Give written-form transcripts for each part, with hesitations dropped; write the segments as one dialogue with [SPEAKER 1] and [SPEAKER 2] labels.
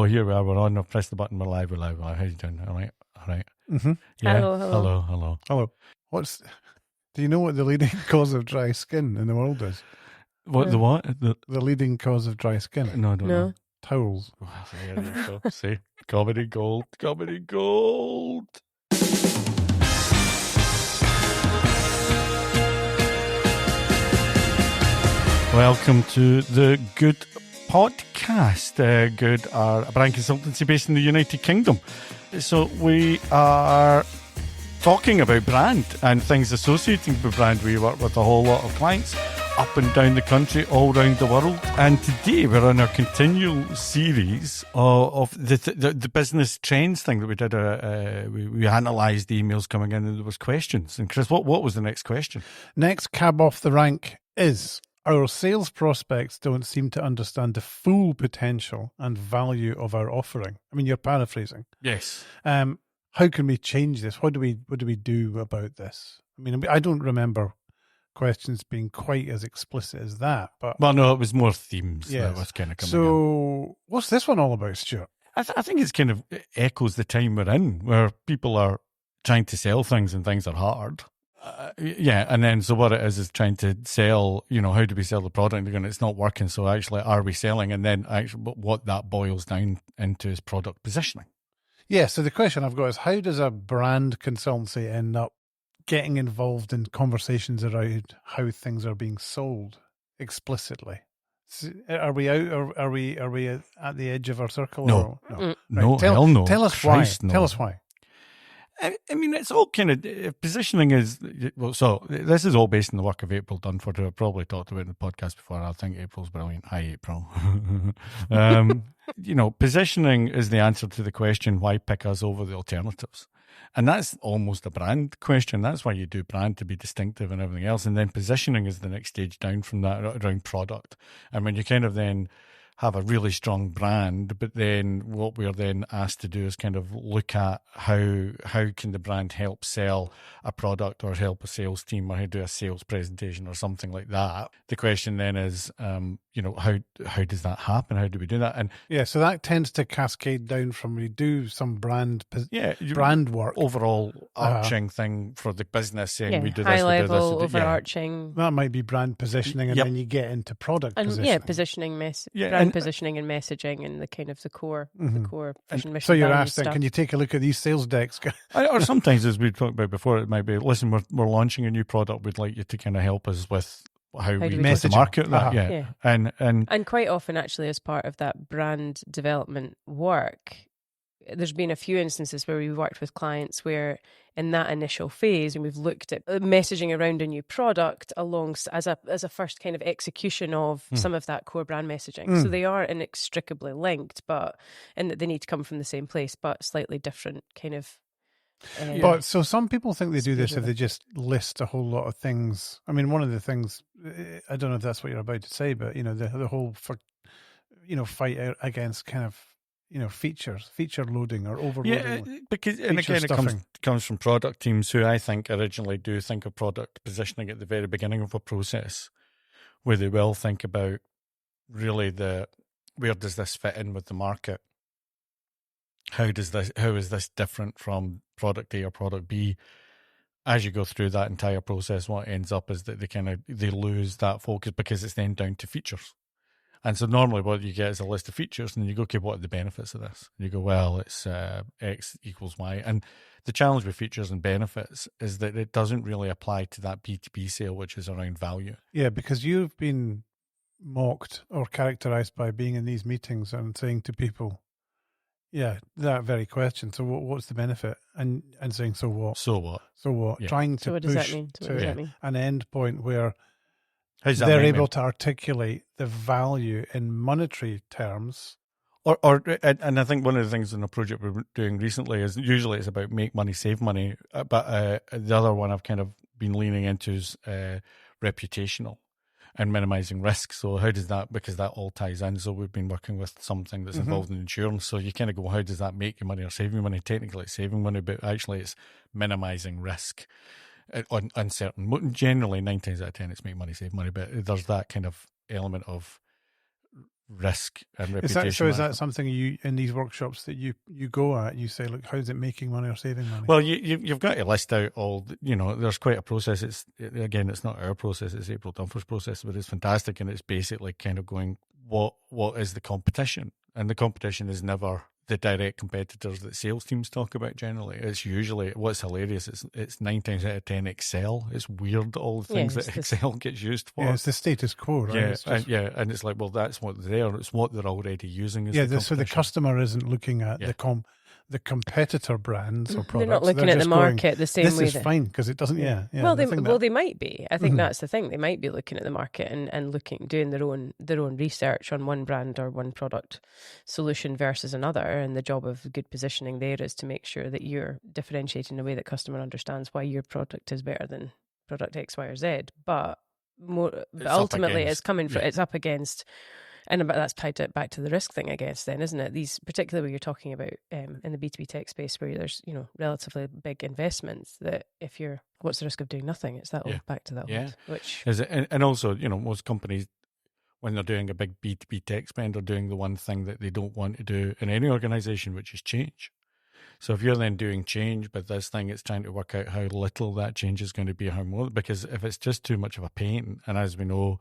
[SPEAKER 1] Hello, here we are. We're on. I've pressed the button. We're live. How you doing? All right.
[SPEAKER 2] Mm-hmm.
[SPEAKER 1] Yeah.
[SPEAKER 2] Hello. Do you know what the leading cause of dry skin in the world is?
[SPEAKER 1] What the what? The
[SPEAKER 2] leading cause of dry skin?
[SPEAKER 1] no, I don't know.
[SPEAKER 2] Towels.
[SPEAKER 1] Well, there you go. See, comedy gold. Welcome to the Good Podcast. Good are a brand consultancy based in the United Kingdom. So we are talking about brand and things associating with brand. We work with a whole lot of clients up and down the country, all around the world. And today we're on our continual series of the business trends thing that we did. We analysed the emails coming in and there was questions. And Chris, what was the next question?
[SPEAKER 2] Next cab off the rank is: our sales prospects don't seem to understand the full potential and value of our offering. I mean, you're paraphrasing.
[SPEAKER 1] Yes.
[SPEAKER 2] How can we change this? What do we do about this? I mean, I don't remember questions being quite as explicit as that. But
[SPEAKER 1] well, no, it was more themes that was kind of coming in.
[SPEAKER 2] So what's this one all about, Stuart?
[SPEAKER 1] I think it's kind of echoes the time we're in, where people are trying to sell things and things are hard. And then so what it is trying to sell, how do we sell the product? And it's not working, so actually are we selling? And then actually what that boils down into is product positioning.
[SPEAKER 2] Yeah, so the question I've got is, how does a brand consultancy end up getting involved in conversations around how things are being sold explicitly? Are we out, or are we at the edge of our circle?
[SPEAKER 1] No.
[SPEAKER 2] No.
[SPEAKER 1] Hell no.
[SPEAKER 2] Tell us
[SPEAKER 1] Christ,
[SPEAKER 2] why.
[SPEAKER 1] No.
[SPEAKER 2] Tell us why.
[SPEAKER 1] I mean, it's all kind of positioning is, well, so this is all based on the work of April Dunford, who I've probably talked about in the podcast before. I think April's brilliant. Hi, April. Positioning is the answer to the question, why pick us over the alternatives? And that's almost a brand question. That's why you do brand, to be distinctive and everything else. And then positioning is the next stage down from that, around product. And when you kind of then have a really strong brand, but then what we're then asked to do is kind of look at how can the brand help sell a product or help a sales team or do a sales presentation or something like that. The question then is, how does that happen? How do we do that? And
[SPEAKER 2] yeah, so that tends to cascade down from we do some brand work,
[SPEAKER 1] overall arching thing for the business, saying we do this,
[SPEAKER 3] high level,
[SPEAKER 1] we do this,
[SPEAKER 3] overarching.
[SPEAKER 2] That might be brand positioning, and then you get into product positioning.
[SPEAKER 3] Yeah, positioning, brand positioning and messaging, and the kind of the core vision, mission.
[SPEAKER 2] So you're asked,
[SPEAKER 3] stuff.
[SPEAKER 2] Can you take a look at these sales decks?
[SPEAKER 1] Or sometimes, as we talked about before, it might be, listen, we're launching a new product. We'd like you to kind of help us with how we
[SPEAKER 2] message
[SPEAKER 1] market that.
[SPEAKER 2] Yeah.
[SPEAKER 1] And
[SPEAKER 3] quite often, actually, as part of that brand development work, there's been a few instances where we've worked with clients where in that initial phase, and we've looked at messaging around a new product as a first kind of execution of some of that core brand messaging. So they are inextricably linked, but in that they need to come from the same place, but slightly different kind of.
[SPEAKER 2] But so some people think they do this if they just list a whole lot of things. I mean, one of the things, I don't know if that's what you're about to say, but the whole fight out against kind of feature loading or overloading.
[SPEAKER 1] Yeah, because and again, it comes from product teams who I think originally do think of product positioning at the very beginning of a process, where they will think about really where does this fit in with the market? How is this different from product A or product B? As you go through that entire process, what ends up is that they lose that focus because it's then down to features. And so normally what you get is a list of features and you go, okay, what are the benefits of this? And you go, well, it's X equals Y. And the challenge with features and benefits is that it doesn't really apply to that B2B sale, which is around value.
[SPEAKER 2] Yeah, because you've been mocked or characterized by being in these meetings and saying to people, yeah, that very question. So what's the benefit? And saying, so what?
[SPEAKER 1] So what?
[SPEAKER 2] So what?
[SPEAKER 1] Yeah.
[SPEAKER 2] Trying to
[SPEAKER 3] what
[SPEAKER 2] push
[SPEAKER 3] does that mean?
[SPEAKER 2] to an end point where
[SPEAKER 1] they're
[SPEAKER 2] able to articulate the value in monetary terms.
[SPEAKER 1] And I think one of the things in a project we're doing recently is usually it's about make money, save money. But the other one I've kind of been leaning into is reputational and minimizing risk. So how does that, because that all ties in. So we've been working with something that's involved in insurance. So you kind of go, how does that make you money or save you money? Technically it's saving money, but actually it's minimizing risk on uncertain. Generally 9 times out of 10 it's make money, save money, but there's that kind of element of risk and reputation.
[SPEAKER 2] Is that something you in these workshops that you go at? You say, look, how's it making money or saving money?
[SPEAKER 1] Well, you've got to list out all. There's quite a process. It's not our process. It's April Dunfer's process, but it's fantastic, and it's basically kind of going, what is the competition? And the competition is never the direct competitors that sales teams talk about generally. It's usually, what's hilarious, it's 9 times out of 10 Excel. It's weird, all the things that Excel gets used for.
[SPEAKER 2] Yeah, it's the status quo, right?
[SPEAKER 1] And it's like, well, that's what it's what they're already using.
[SPEAKER 2] So the customer isn't looking at the competitor brands or products.
[SPEAKER 3] They're not looking at the market the same way.
[SPEAKER 2] This is fine because it doesn't.
[SPEAKER 3] They might be. I think that's the thing. They might be looking at the market and doing their own research on one brand or one product solution versus another. And the job of good positioning there is to make sure that you're differentiating in a way that customer understands why your product is better than product X, Y, or Z. But ultimately, it's coming from it's up against. And that's tied back to the risk thing, I guess, then, isn't it? These, particularly when you're talking about in the B2B tech space where there's, relatively big investments, that what's the risk of doing nothing? It's that old, back to that old. Which
[SPEAKER 1] is it, and also, most companies, when they're doing a big B2B tech spend, are doing the one thing that they don't want to do in any organization, which is change. So if you're then doing change, but this thing, it's trying to work out how little that change is going to be, how more, because if it's just too much of a pain, and as we know,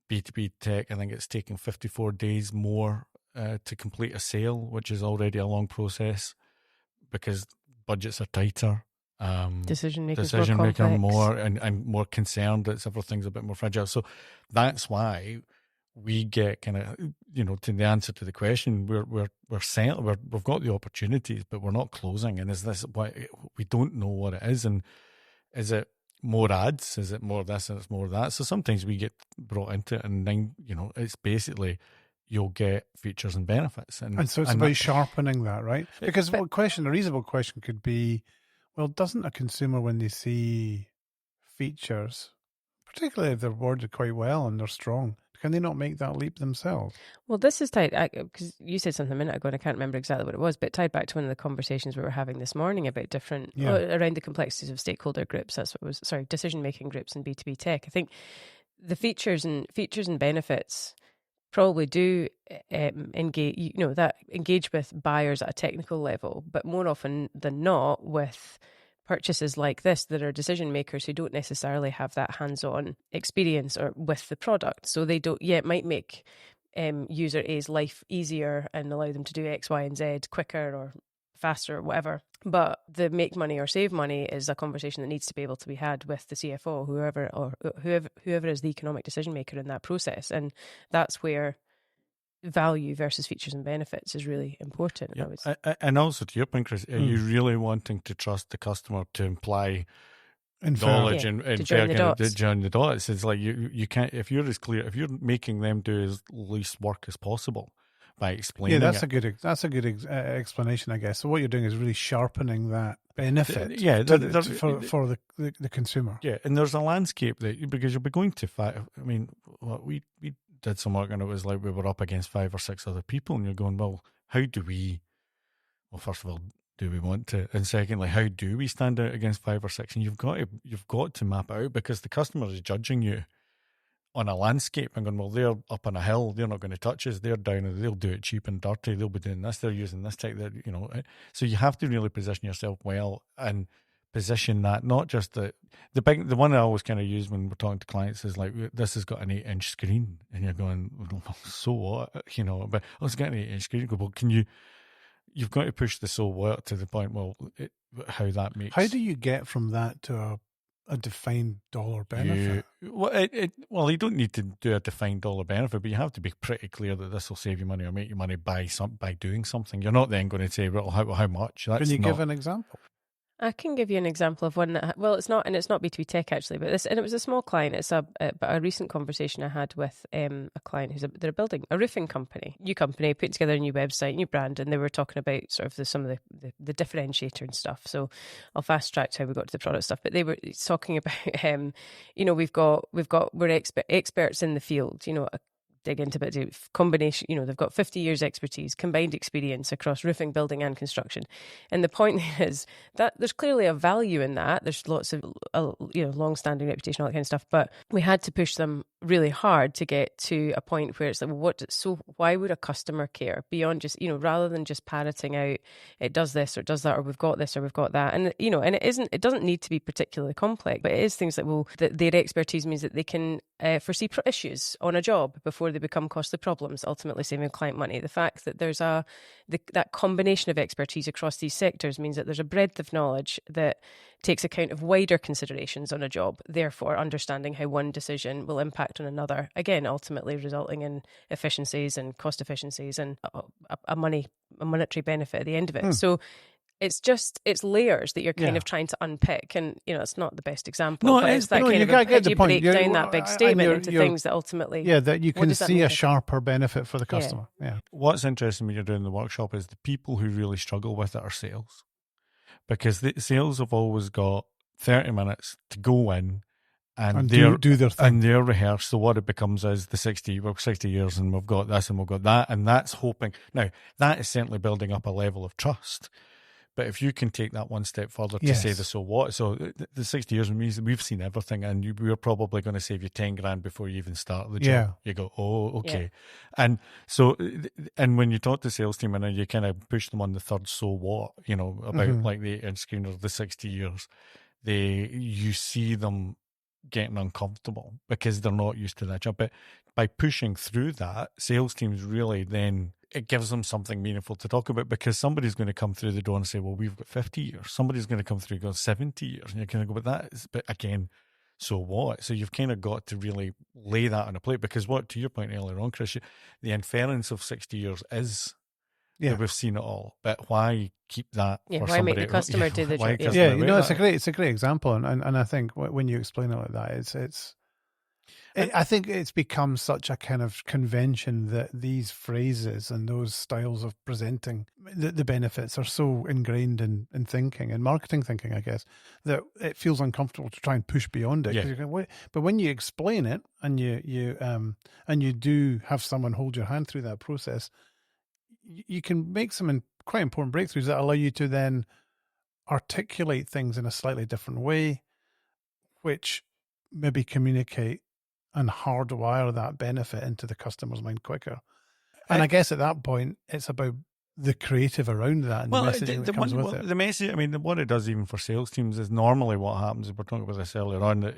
[SPEAKER 1] B2B tech, I think it's taking 54 days more to complete a sale, which is already a long process because budgets are tighter.
[SPEAKER 3] Decision making
[SPEAKER 1] more and more concerned that everything's a bit more fragile. So that's why we get kind of, to the answer to the question, we've got the opportunities, but we're not closing. And is this why we don't know what it is? And is it more ads? Is it more this and it's more that? So sometimes we get brought into it, and then it's basically you'll get features and benefits,
[SPEAKER 2] and so it's about sharpening that, right? Because a reasonable question could be, well, doesn't a consumer, when they see features, particularly if they're worded quite well and they're strong, can they not make that leap themselves?
[SPEAKER 3] Well, this is tied, because you said something a minute ago, and I can't remember exactly what it was, but tied back to one of the conversations we were having this morning about around the complexities of stakeholder groups. That's what it was. Decision-making groups in B2B tech. I think the features and benefits probably do engage with buyers at a technical level, but more often than not with purchases like this that are decision makers who don't necessarily have that hands-on experience or with the product. So they don't, it might make user A's life easier and allow them to do X, Y, and Z quicker or faster or whatever. But the make money or save money is a conversation that needs to be able to be had with the CFO, whoever is the economic decision maker in that process. And that's where value versus features and benefits is really important.
[SPEAKER 1] Yeah. And also to your point, Chris, are you really wanting to trust the customer to imply knowledge and
[SPEAKER 3] to join
[SPEAKER 1] the dots? It's like you can't, if you're making them do as least work as possible by explaining.
[SPEAKER 2] Yeah, that's a good explanation, I guess. So what you're doing is really sharpening that benefit for the consumer.
[SPEAKER 1] Yeah, and there's a landscape because you'll be going to we did some work and it was like we were up against 5 or 6 other people, and you're going, well, first of all, do we want to? And secondly, how do we stand out against 5 or 6? And you've got to map it out, because the customer is judging you on a landscape and going, well, they're up on a hill, they're not going to touch us, they're down, and they'll do it cheap and dirty, they'll be doing this, they're using this tech, so you have to really position yourself well and position that, not just the one I always kind of use when we're talking to clients is like, this has got an 8-inch screen, and you're going, well, so what, but it's got an 8-inch screen. Well, you've got to push the so what to the point, how
[SPEAKER 2] do you get from that to a defined dollar benefit?
[SPEAKER 1] You don't need to do a defined dollar benefit, but you have to be pretty clear that this will save you money or make you money by doing something. You're not then going to say, well, how much? Can
[SPEAKER 2] you give an example?
[SPEAKER 3] I can give you an example of one that, it's not B2B tech actually, but it was a small client. It's a recent conversation I had with a client they're building a roofing company, new company, putting together a new website, new brand, and they were talking about sort of some of the differentiator and stuff. So I'll fast track to how we got to the product stuff, but they were talking about, we're experts in the field, dig into a bit of combination. They've got 50 years expertise, combined experience across roofing, building and construction. And the point is that there's clearly a value in that. There's lots of, long-standing reputation, all that kind of stuff. But we had to push them really hard to get to a point where it's like, well, why would a customer care beyond just, rather than just parroting out, it does this or it does that, or we've got this or we've got that. And, and it doesn't need to be particularly complex, but it is things like, their expertise means that they can foresee issues on a job before they become costly problems, ultimately saving client money. The fact that there's that combination of expertise across these sectors means that there's a breadth of knowledge that takes account of wider considerations on a job, therefore understanding how one decision will impact on another, again, ultimately resulting in efficiencies and cost efficiencies and a monetary benefit at the end of it. So it's layers that you're kind of trying to unpick, and it's not the best example. No, but it's that kind of how do you break down that big statement into things that ultimately
[SPEAKER 2] that you can see a sharper benefit for the customer. Yeah.
[SPEAKER 1] What's interesting when you're doing the workshop is the people who really struggle with it are sales, because the sales have always got 30 minutes to go in and do their thing. And they're rehearsed. So what it becomes is the 60 years and we've got this and we've got that, and that's hoping. Now, that is certainly building up a level of trust. But if you can take that one step further to say the so what, so the 60 years means we've seen everything, and we're probably going to save you 10 grand before you even start the job. Yeah. You go, oh, okay. Yeah. And so, and when you talk to the sales team and you kind of push them on the third so what, about like the end screen or the 60 years, you see them getting uncomfortable because they're not used to that job. But by pushing through that, sales teams really then, it gives them something meaningful to talk about, because somebody's going to come through the door and say, well, we've got 50 years. Somebody's going to come through and go 70 years. And you're going to go, but again, so what? So you've kind of got to really lay that on a plate, because to your point earlier on, Chris, the inference of 60 years is that we've seen it all. But why keep that for somebody?
[SPEAKER 3] Why make the customer do the job?
[SPEAKER 2] It's a great example. And I think when you explain it like that, I think it's become such a kind of convention that these phrases and those styles of presenting the benefits are so ingrained in thinking and marketing thinking, I guess, that it feels uncomfortable to try and push beyond it. Yeah. But when you explain it and you do have someone hold your hand through that process, you can make some quite important breakthroughs that allow you to then articulate things in a slightly different way, which maybe communicate and hardwire that benefit into the customer's mind quicker. And I guess at that point, it's about the creative around that and the messaging that comes with it.
[SPEAKER 1] The message, what it does even for sales teams is normally what happens, we're talking about this earlier on, that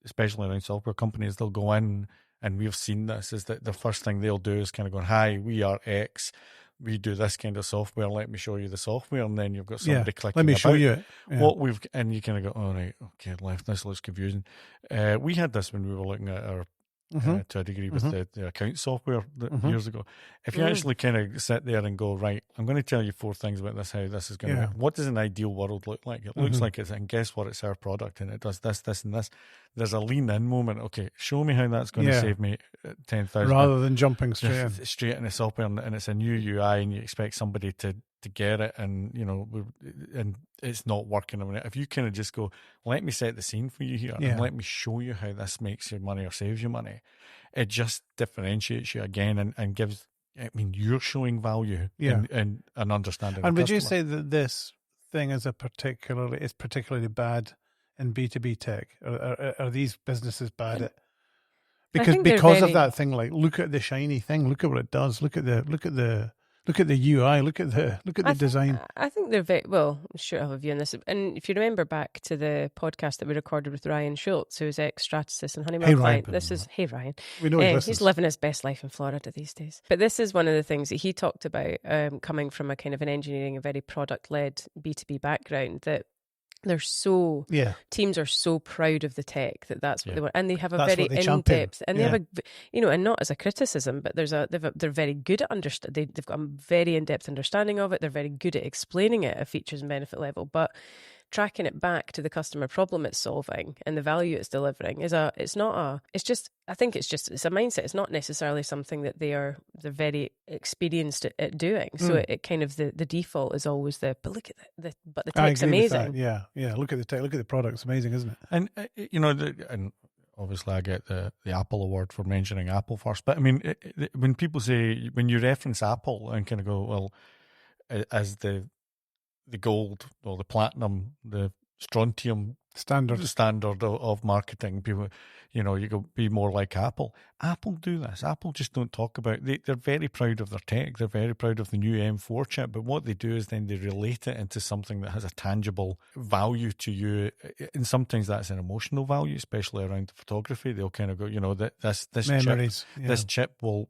[SPEAKER 1] especially around software companies, they'll go in, and we've seen this, is that the first thing they'll do is kind of go, hi, we are X. We do this kind of software. Let me show you the software, and then you've got somebody clicking.
[SPEAKER 2] Let me show you it.
[SPEAKER 1] What we've, and you kind of go, oh right, okay, this looks confusing. We had this when we were looking at our to a degree with the account software years ago. If you actually kind of sit there and go, right, I'm going to tell you 4 things about this, how this is going to work. What does an ideal world look like? It looks like it's, and guess what? It's our product, and it does this, this, and this. There's a lean in moment. Okay, show me how that's going to save me 10,000.
[SPEAKER 2] Rather than jumping straight
[SPEAKER 1] in the software, and it's a new UI, and you expect somebody to get it, and and it's not working. If you kind of just go, let me set the scene for you here, and let me show you how this makes you money or saves you money, it just differentiates you again and gives. You're showing value in an understanding.
[SPEAKER 2] And would you say that this thing is particularly bad in B2B tech? Are these businesses bad at? Because of that thing, like, look at the shiny thing, look at what it does, look at the UI, look at the design.
[SPEAKER 3] I think they're very well. I'm sure I'll have a view on this. And if you remember back to the podcast that we recorded with Ryan Schultz, who's ex-Stratasys and Honeywell client. Ryan. We know he's living his best life in Florida these days. But this is one of the things that he talked about, coming from a kind of an engineering, a very product-led B2B background, that teams are so proud of the tech that's what they want, and they have a very in-depth, and they have and not as a criticism, but they're very good at they've got a very in-depth understanding of it. They're very good at explaining it at features and benefit level, but tracking it back to the customer problem it's solving and the value it's delivering it's a mindset. It's not necessarily something that they're very experienced at doing. So it kind of the default is always but look at the tech's amazing.
[SPEAKER 2] Yeah. Look at the tech. Look at the product. It's amazing, isn't it?
[SPEAKER 1] And and obviously I get the Apple award for mentioning Apple first. But I mean, when people say, when you reference Apple and kind of go, well, as the gold or the platinum, the strontium standard of marketing, people, you know, you go be more like Apple. Apple do this. Apple just don't talk about. They're very proud of their tech. They're very proud of the new M4 chip. But what they do is then they relate it into something that has a tangible value to you, and sometimes that's an emotional value, especially around photography. They'll kind of go, you know, that this
[SPEAKER 2] memories,
[SPEAKER 1] chip, this chip will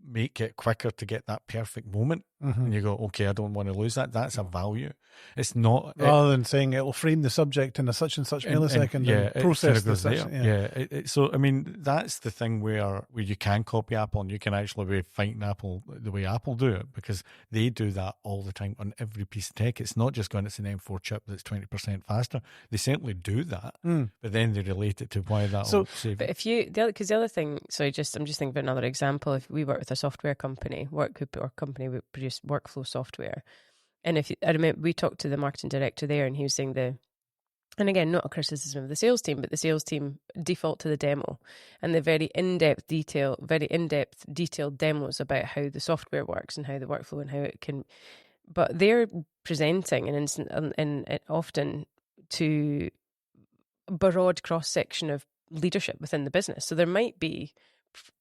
[SPEAKER 1] make it quicker to get that perfect moment. And you go, okay, I don't want to lose that. That's a value. It's not
[SPEAKER 2] rather than saying it'll frame the subject in a such and such millisecond and process the such.
[SPEAKER 1] So I mean, that's the thing where you can copy Apple and you can actually be fighting Apple the way Apple do it, because they do that all the time on every piece of tech. It's not just going, it's an M4 chip that's 20% faster. They certainly do that, but then they relate it to why that will save.
[SPEAKER 3] But if you, because the other thing, sorry, I'm just thinking of another example. If we work with a software company, we produce workflow software. And I remember we talked to the marketing director there, and he was saying and again, not a criticism of the sales team, but the sales team default to the demo and the very in-depth detailed demos about how the software works and how the workflow and how it can. But they're presenting and often to a broad cross-section of leadership within the business. So there might be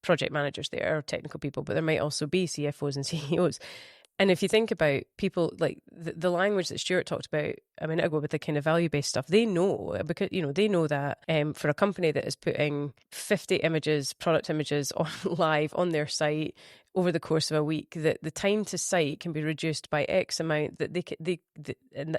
[SPEAKER 3] project managers there or technical people, but there might also be CFOs and CEOs. And if you think about people, like the language that Stuart talked about a minute ago with the kind of value-based stuff, they know, because, you know, they know that for a company that is putting 50 product images live on their site over the course of a week, that the time to site can be reduced by X amount,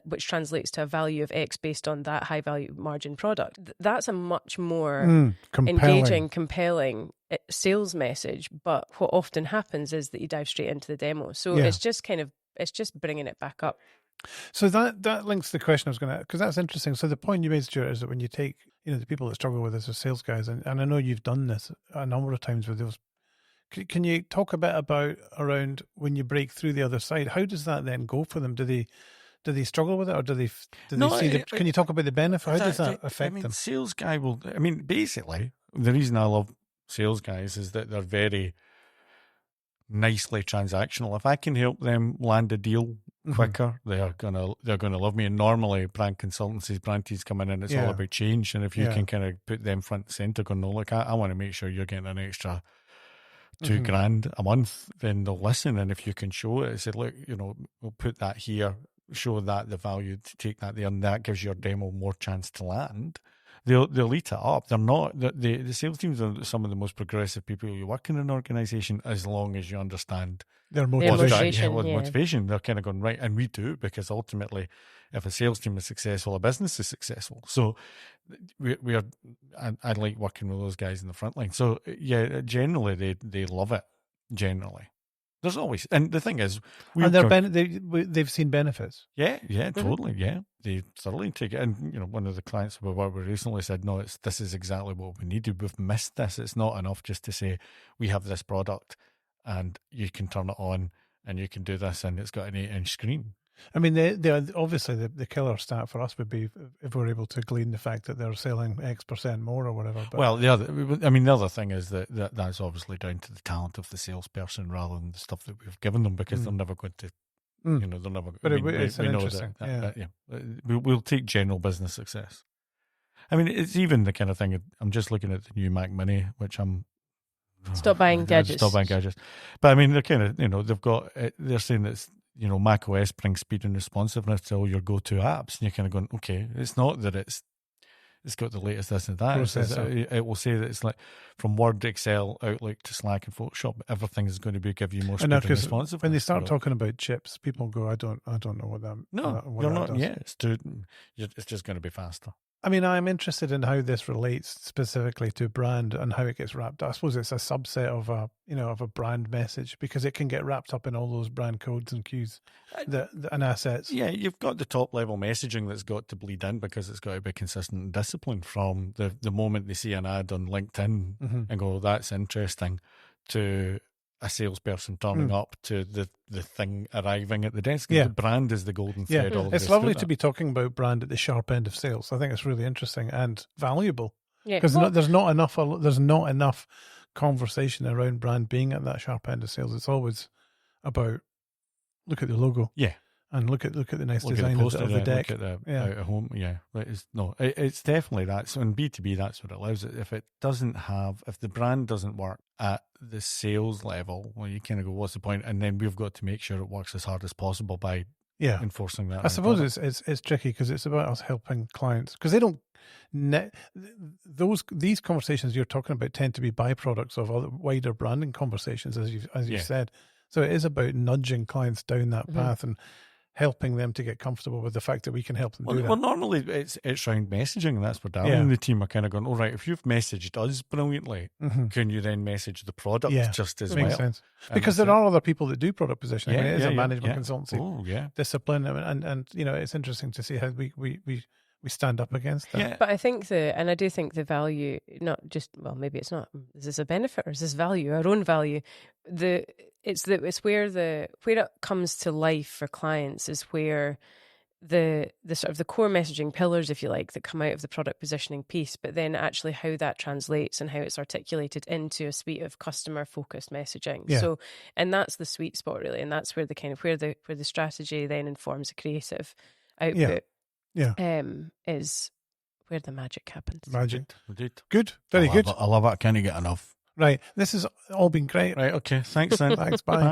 [SPEAKER 3] which translates to a value of X based on that high value margin product. That's a much more engaging, compelling sales message. But what often happens is that you dive straight into the demo. So it's just bringing it back up.
[SPEAKER 2] So that links to the question I was going to, because that's interesting. So the point you made, Stuart, is that when you take, you know, the people that struggle with this as sales guys, and I know you've done this a number of times with those. Can you talk a bit around when you break through the other side? How does that then go for them? Do they struggle with it, or do they see can you talk about the benefit? How does that affect them?
[SPEAKER 1] Sales guy will. I mean, basically, the reason I love sales guys is that they're very nicely transactional. If I can help them land a deal quicker, they're gonna love me. And normally, brand consultancies, brand teams come in, and it's all about change. And if you can kind of put them front and center, going, no, look, I want to make sure you're getting an extra $2,000 a month, then they'll listen. And if you can show it, say, look, you know, we'll put that here, show that the value to take that there, and that gives your demo more chance to land. They'll eat it up. They're not the sales teams are some of the most progressive people you work in an organization, as long as you understand
[SPEAKER 2] their motivation.
[SPEAKER 1] Motivation. They're kind of going, right, and we do, because ultimately, if a sales team is successful, a business is successful. So I like working with those guys in the front line. So yeah, generally they love it. Generally, there's always, and the thing is,
[SPEAKER 2] they've seen benefits.
[SPEAKER 1] Yeah, totally. Yeah, they thoroughly take it. And you know, one of the clients we worked with recently said, "No, this is exactly what we needed. We've missed this. It's not enough just to say we have this product and you can turn it on and you can do this, and it's got an 8-inch screen."
[SPEAKER 2] I mean, they obviously the killer stat for us would be if we're able to glean the fact that they're selling X% more or whatever. But
[SPEAKER 1] well, the other thing is that's obviously down to the talent of the salesperson rather than the stuff that we've given them, because they're never going to, you know, they're never.
[SPEAKER 2] But it's interesting.
[SPEAKER 1] We'll take general business success. I mean, it's even the kind of thing. I'm just looking at the new Mac Mini, which
[SPEAKER 3] Stop buying gadgets.
[SPEAKER 1] But I mean, they're kind of, you know, they're saying that, you know, Mac OS brings speed and responsiveness to all your go-to apps, and you're kind of going, okay, it's not that it's got the latest this and that. It will say that it's like from Word, Excel, Outlook to Slack and Photoshop, everything is going to give you more speed and responsiveness.
[SPEAKER 2] When they start talking about chips, people go, I don't know what that.
[SPEAKER 1] No, you're not. Yeah, it's just going to be faster.
[SPEAKER 2] I mean, I'm interested in how this relates specifically to brand and how it gets wrapped up. I suppose it's a subset of a brand message, because it can get wrapped up in all those brand codes and cues and assets.
[SPEAKER 1] Yeah, you've got the top level messaging that's got to bleed in, because it's got to be consistent and disciplined from the moment they see an ad on LinkedIn and go, that's interesting, to a salesperson turning up to the thing arriving at the desk. The brand is the golden thread.
[SPEAKER 2] It's lovely to be talking about brand at the sharp end of sales. I think it's really interesting and valuable. Because there's not enough conversation around brand being at that sharp end of sales. It's always about look at the logo, and look at the nice design of the deck,
[SPEAKER 1] look at the out of home, It's definitely that. So in B2B, that's what it allows it. If the brand doesn't work at the sales level, well, you kind of go, what's the point? And then we've got to make sure it works as hard as possible by enforcing that.
[SPEAKER 2] I suppose it's tricky because it's about us helping clients because they don't. These conversations you're talking about tend to be byproducts of other wider branding conversations, as you said. So it is about nudging clients down that path and helping them to get comfortable with the fact that we can help them do that.
[SPEAKER 1] Well, normally it's around messaging, and that's where Darren and the team are kind of going, all right, if you've messaged us brilliantly, can you then message the product just as well?
[SPEAKER 2] Makes sense. Because there are other people that do product positioning. I mean, it is a management consultancy discipline, and it's interesting to see how we stand up against that.
[SPEAKER 3] Yeah. But I think I do think the value, not just, well, maybe it's not, is this a benefit or is this value, our own value? It's where it comes to life for clients is where the sort of the core messaging pillars, if you like, that come out of the product positioning piece, but then actually how that translates and how it's articulated into a suite of customer focused messaging.
[SPEAKER 2] Yeah.
[SPEAKER 3] So, and that's the sweet spot really, and that's where the kind of where the strategy then informs a creative output. Is where the magic happens.
[SPEAKER 2] Magic.
[SPEAKER 1] Indeed.
[SPEAKER 2] Good. Very good.
[SPEAKER 1] I love it. I can't get enough.
[SPEAKER 2] Right. This has all been great.
[SPEAKER 1] Right. Okay. Thanks then.
[SPEAKER 2] Thanks. Bye.